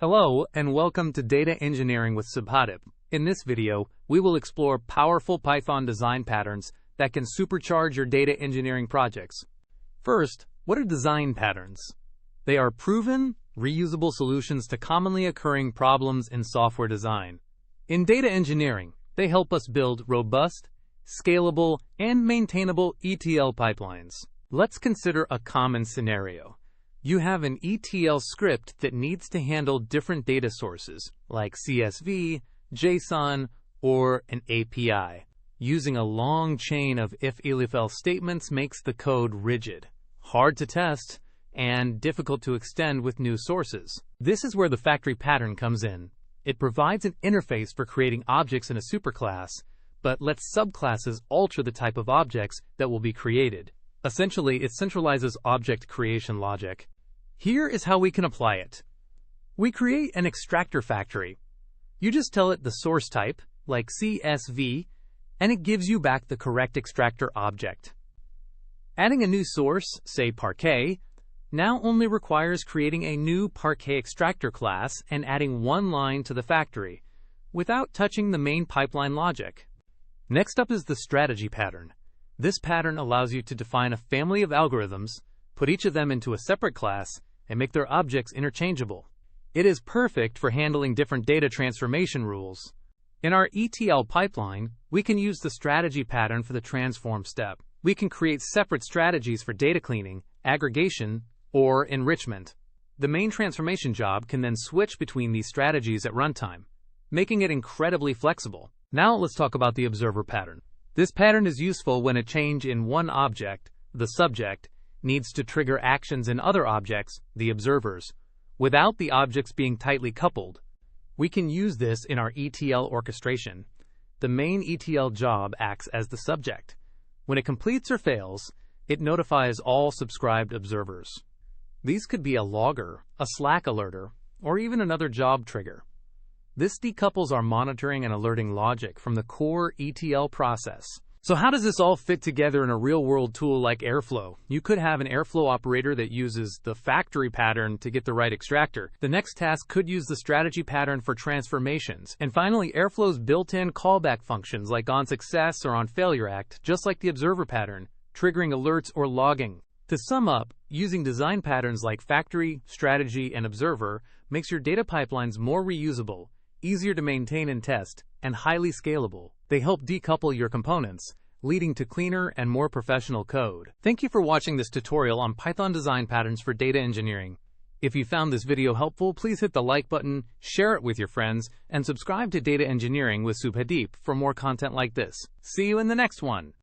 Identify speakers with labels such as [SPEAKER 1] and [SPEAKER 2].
[SPEAKER 1] Hello and welcome to Data Engineering with Subhadip. In this video, we will explore powerful Python design patterns that can supercharge your data engineering projects. First, what are design patterns? They are proven, reusable solutions to commonly occurring problems in software design. In data engineering, they help us build robust, scalable, and maintainable ETL pipelines. Let's consider a common scenario. You have an ETL script that needs to handle different data sources, like CSV, JSON, or an API. Using a long chain of if-else statements makes the code rigid, hard to test, and difficult to extend with new sources. This is where the factory pattern comes in. It provides an interface for creating objects in a superclass, but lets subclasses alter the type of objects that will be created. Essentially, it centralizes object creation logic. Here is how we can apply it. We create an extractor factory. You just tell it the source type, like CSV, and it gives you back the correct extractor object. Adding a new source, say Parquet, now only requires creating a new Parquet extractor class and adding one line to the factory, without touching the main pipeline logic. Next up is the strategy pattern. This pattern allows you to define a family of algorithms, put each of them into a separate class, and make their objects interchangeable. It is perfect for handling different data transformation rules. In our ETL pipeline, we can use the strategy pattern for the transform step. We can create separate strategies for data cleaning, aggregation, or enrichment. The main transformation job can then switch between these strategies at runtime, making it incredibly flexible. Now let's talk about the observer pattern. This pattern is useful when a change in one object, the subject, needs to trigger actions in other objects, the observers, without the objects being tightly coupled. We can use this in our ETL orchestration. The main ETL job acts as the subject. When it completes or fails, it notifies all subscribed observers. These could be a logger, a Slack alerter, or even another job trigger. This decouples our monitoring and alerting logic from the core ETL process. So how does this all fit together in a real-world tool like Airflow? You could have an Airflow operator that uses the factory pattern to get the right extractor. The next task could use the strategy pattern for transformations. And finally, Airflow's built-in callback functions like onSuccess or onFailureAct, just like the observer pattern, triggering alerts or logging. To sum up, using design patterns like factory, strategy, and observer makes your data pipelines more reusable, easier to maintain and test, and highly scalable. They help decouple your components, leading to cleaner and more professional code. Thank you for watching this tutorial on Python design patterns for data engineering. If you found this video helpful, please hit the like button, share it with your friends, and subscribe to Data Engineering with Subhadip for more content like this. See you in the next one.